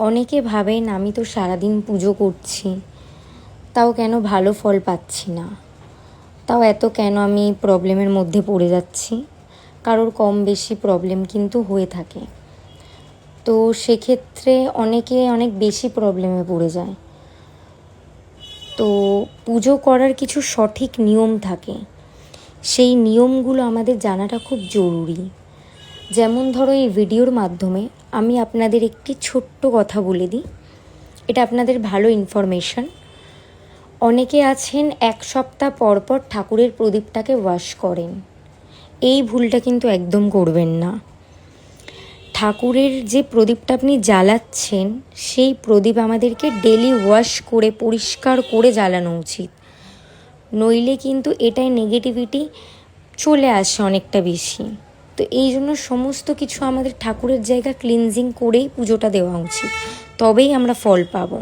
অনেকে ভাবেন আমি তো সারাদিন পুজো করছি, তাও কেন ভালো ফল পাচ্ছি না, তাও এত কেন আমি প্রবলেমের মধ্যে পড়ে যাচ্ছি। কারোর কম বেশি প্রবলেম কিন্তু হয়ে থাকে। তো সেক্ষেত্রে অনেকে অনেক বেশি প্রবলেমে পড়ে যায়। তো পুজো করার কিছু সঠিক নিয়ম থাকে, সেই নিয়মগুলো আমাদের জানাটা খুব জরুরি। যেমন ধরো, এই ভিডিওর মাধ্যমে আমি আপনাদের একটি ছোট্ট কথা বলে দিই, এটা আপনাদের ভালো ইনফরমেশন। অনেকে আছেন 1 সপ্তাহ পর পর ঠাকুরের প্রদীপটাকে ওয়াশ করেন, এই ভুলটা কিন্তু একদম করবেন না। ঠাকুরের যে প্রদীপটা আপনি জ্বালাচ্ছেন, সেই প্রদীপ আমাদেরকে ডেলি ওয়াশ করে পরিষ্কার করে জ্বালানো উচিত, নইলে কিন্তু এটাই নেগেটিভিটি চলে আসে অনেকটা বেশি। তো এই জন্য সমস্ত কিছু আমাদের ঠাকুরের জায়গা ক্লিনজিং করেই পুজোটা দেওয়া উচিত, তবেই আমরা ফল পাবো।